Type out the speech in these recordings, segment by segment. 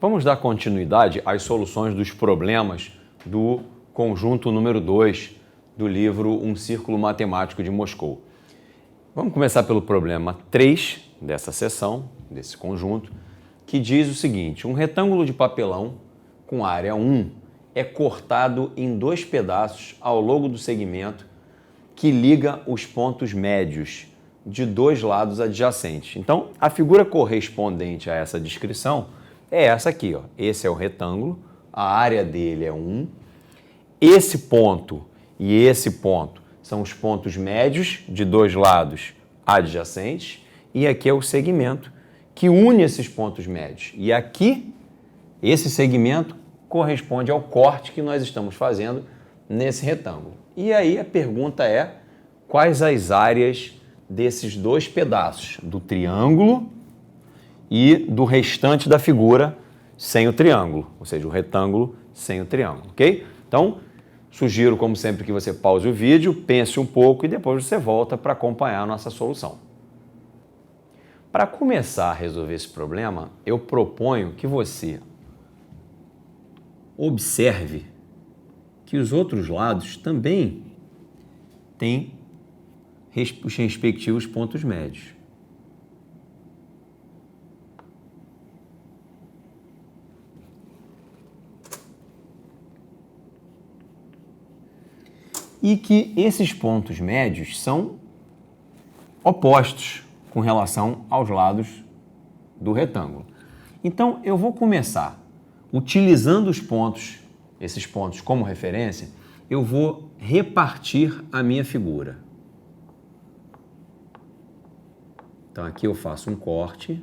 Vamos dar continuidade às soluções dos problemas do conjunto número 2 do livro Um Círculo Matemático de Moscou. Vamos começar pelo problema 3 dessa seção, desse conjunto, que diz o seguinte: um retângulo de papelão com área 1 é cortado em 2 pedaços ao longo do segmento que liga os pontos médios de 2 lados adjacentes. Então, a figura correspondente a essa descrição é essa aqui, ó. Esse é o retângulo, a área dele é 1. Esse ponto e esse ponto são os pontos médios de 2 lados adjacentes e aqui é o segmento que une esses pontos médios. E aqui, esse segmento corresponde ao corte que nós estamos fazendo nesse retângulo. E aí a pergunta é: quais as áreas desses 2 pedaços, do triângulo e do restante da figura sem o triângulo, ou seja, o retângulo sem o triângulo, ok? Então, sugiro, como sempre, que você pause o vídeo, pense um pouco e depois você volta para acompanhar a nossa solução. Para começar a resolver esse problema, eu proponho que você observe que os outros lados também têm os respectivos pontos médios. E que esses pontos médios são opostos com relação aos lados do retângulo. Então, eu vou começar utilizando esses pontos como referência, eu vou repartir a minha figura. Então, aqui eu faço um corte.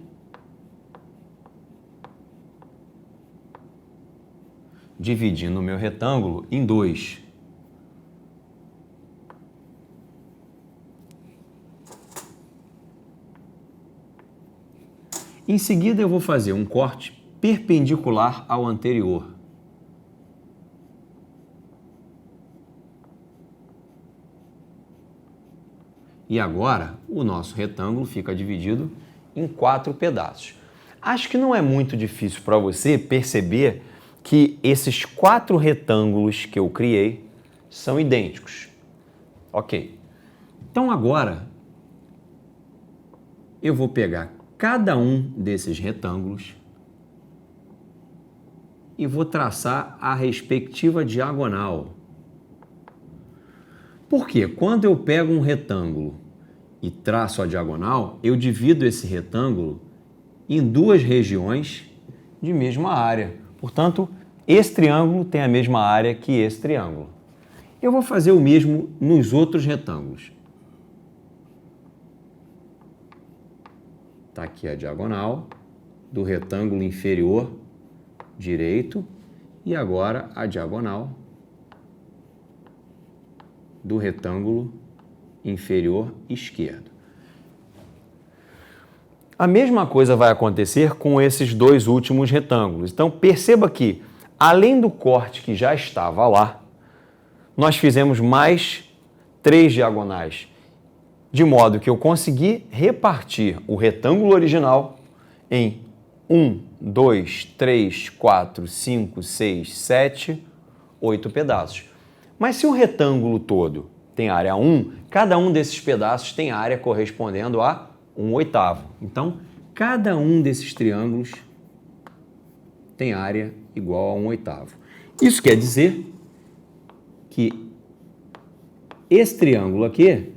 Dividindo o meu retângulo em 2. Em seguida, eu vou fazer um corte perpendicular ao anterior. E agora, o nosso retângulo fica dividido em 4 pedaços. Acho que não é muito difícil para você perceber que esses 4 retângulos que eu criei são idênticos. Ok. Então agora, eu vou pegar cada um desses retângulos e vou traçar a respectiva diagonal. Porque quando eu pego um retângulo e traço a diagonal, eu divido esse retângulo em 2 regiões de mesma área. Portanto, esse triângulo tem a mesma área que esse triângulo. Eu vou fazer o mesmo nos outros retângulos. Está aqui a diagonal do retângulo inferior direito e agora a diagonal do retângulo inferior esquerdo. A mesma coisa vai acontecer com esses 2 últimos retângulos. Então, perceba que, além do corte que já estava lá, nós fizemos mais 3 diagonais, de modo que eu consegui repartir o retângulo original em 1, 2, 3, 4, 5, 6, 7, 8 pedaços. Mas se o retângulo todo tem área 1, cada um desses pedaços tem área correspondendo a 1/8. Então, cada um desses triângulos tem área igual a 1/8. Isso quer dizer que esse triângulo aqui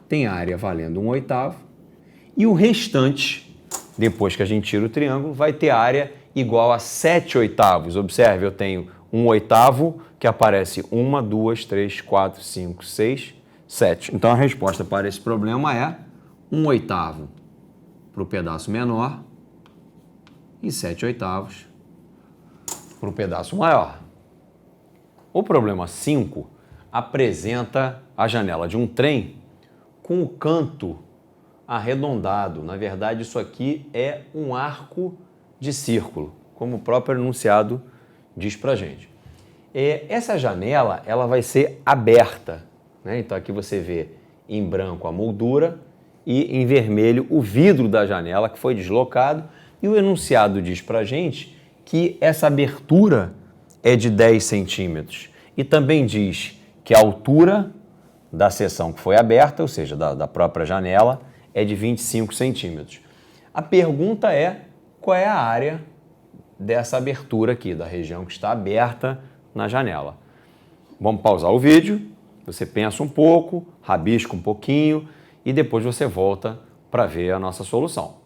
tem área valendo 1/8 e o restante, depois que a gente tira o triângulo, vai ter área igual a 7/8. Observe, eu tenho 1/8 que aparece 1, 2, 3, 4, 5, 6, 7. Então a resposta para esse problema é 1/8 para o pedaço menor e 7/8 para o pedaço maior. O problema 5 apresenta a janela de um trem com o canto arredondado. Na verdade, isso aqui é um arco de círculo, como o próprio enunciado diz pra gente. Essa janela, ela vai ser aberta, né? Então aqui você vê em branco a moldura e em vermelho o vidro da janela que foi deslocado, e o enunciado diz para a gente que essa abertura é de 10 centímetros e também diz que a altura da seção que foi aberta, ou seja, da própria janela, é de 25 centímetros. A pergunta é, qual é a área dessa abertura aqui, da região que está aberta na janela? Vamos pausar o vídeo, você pensa um pouco, rabisca um pouquinho e depois você volta para ver a nossa solução.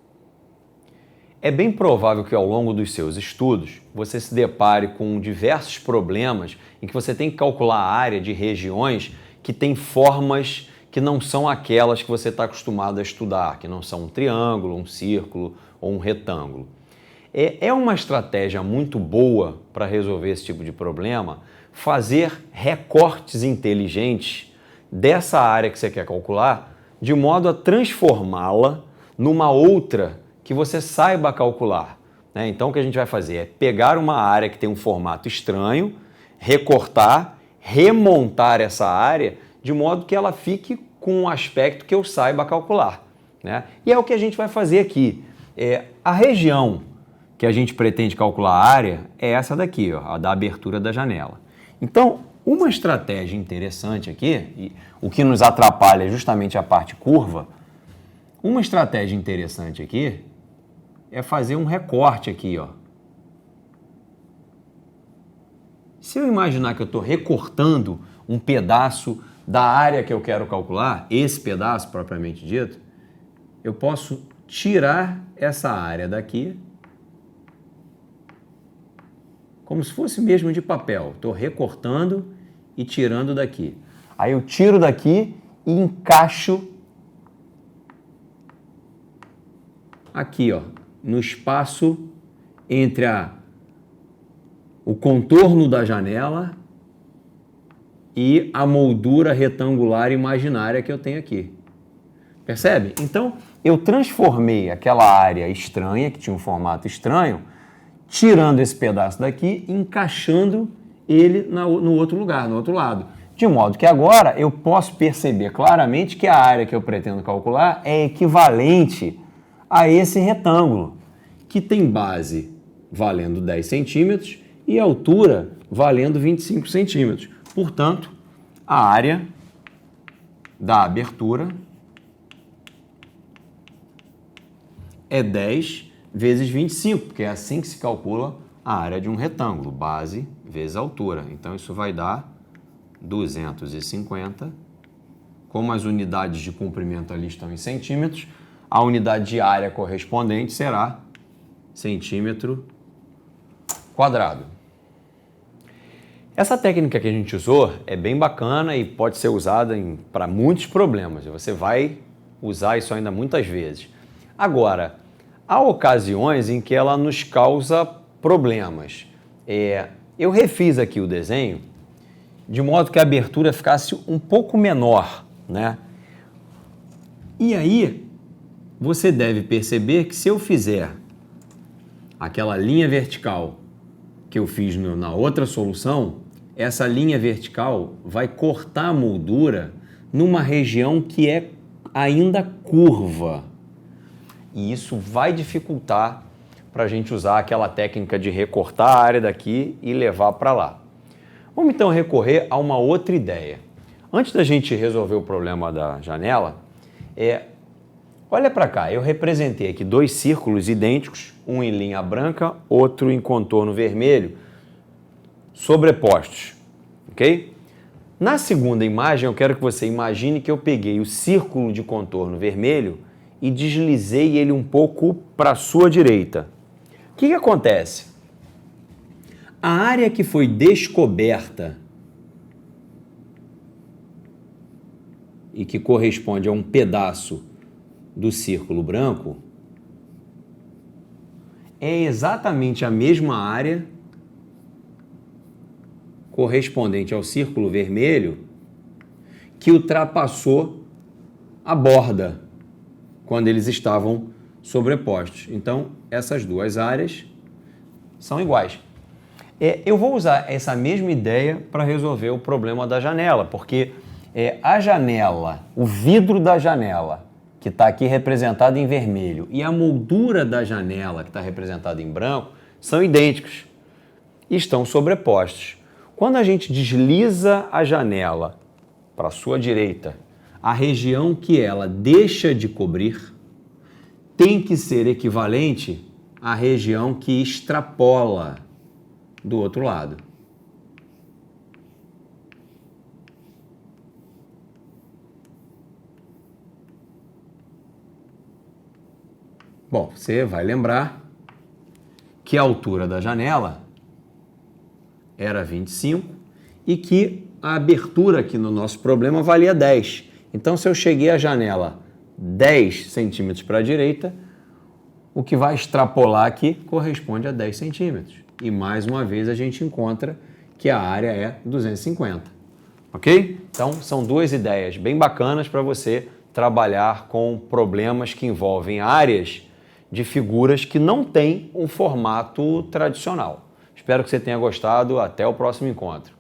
É bem provável que ao longo dos seus estudos você se depare com diversos problemas em que você tem que calcular a área de regiões que têm formas que não são aquelas que você está acostumado a estudar, que não são um triângulo, um círculo ou um retângulo. É uma estratégia muito boa para resolver esse tipo de problema fazer recortes inteligentes dessa área que você quer calcular, de modo a transformá-la numa outra que você saiba calcular, né? Então o que a gente vai fazer é pegar uma área que tem um formato estranho, recortar, remontar essa área de modo que ela fique com um aspecto que eu saiba calcular, né? E é o que a gente vai fazer aqui. A região que a gente pretende calcular a área é essa daqui, ó, a da abertura da janela. Então, uma estratégia interessante aqui, e o que nos atrapalha é justamente a parte curva, uma estratégia interessante aqui é fazer um recorte aqui, ó. Se eu imaginar que eu estou recortando um pedaço da área que eu quero calcular, esse pedaço propriamente dito, eu posso tirar essa área daqui, como se fosse mesmo de papel. Estou recortando e tirando daqui. Aí eu tiro daqui e encaixo aqui, ó, no espaço entre o contorno da janela e a moldura retangular imaginária que eu tenho aqui. Percebe? Então, eu transformei aquela área estranha, que tinha um formato estranho, tirando esse pedaço daqui e encaixando ele no outro lugar, no outro lado. De modo que agora eu posso perceber claramente que a área que eu pretendo calcular é equivalente a esse retângulo, que tem base valendo 10 centímetros e altura valendo 25 centímetros. Portanto, a área da abertura é 10 vezes 25, porque é assim que se calcula a área de um retângulo, base vezes altura. Então, isso vai dar 250. Como as unidades de comprimento ali estão em centímetros, a unidade de área correspondente será centímetro quadrado. Essa técnica que a gente usou é bem bacana e pode ser usada para muitos problemas. Você vai usar isso ainda muitas vezes. Agora, há ocasiões em que ela nos causa problemas. Eu refiz aqui o desenho de modo que a abertura ficasse um pouco menor, né? E aí, você deve perceber que se eu fizer aquela linha vertical que eu fiz na outra solução, essa linha vertical vai cortar a moldura numa região que é ainda curva. E isso vai dificultar para a gente usar aquela técnica de recortar a área daqui e levar para lá. Vamos então recorrer a uma outra ideia. Antes da gente resolver o problema da janela, olha para cá, eu representei aqui dois círculos idênticos, um em linha branca, outro em contorno vermelho, sobrepostos, ok? Na segunda imagem, eu quero que você imagine que eu peguei o círculo de contorno vermelho e deslizei ele um pouco para a sua direita. O que acontece? A área que foi descoberta e que corresponde a um pedaço do círculo branco é exatamente a mesma área correspondente ao círculo vermelho que ultrapassou a borda quando eles estavam sobrepostos. Então, essas duas áreas são iguais. Eu vou usar essa mesma ideia para resolver o problema da janela, porque a janela, o vidro da janela, que que está aqui representada em vermelho, e a moldura da janela, que está representada em branco, são idênticos e estão sobrepostos. Quando a gente desliza a janela para a sua direita, a região que ela deixa de cobrir tem que ser equivalente à região que extrapola do outro lado. Bom, você vai lembrar que a altura da janela era 25 e que a abertura aqui no nosso problema valia 10. Então, se eu cheguei a janela 10 centímetros para a direita, o que vai extrapolar aqui corresponde a 10 centímetros. E mais uma vez a gente encontra que a área é 250. Ok? Então, são duas ideias bem bacanas para você trabalhar com problemas que envolvem áreas de figuras que não têm um formato tradicional. Espero que você tenha gostado. Até o próximo encontro.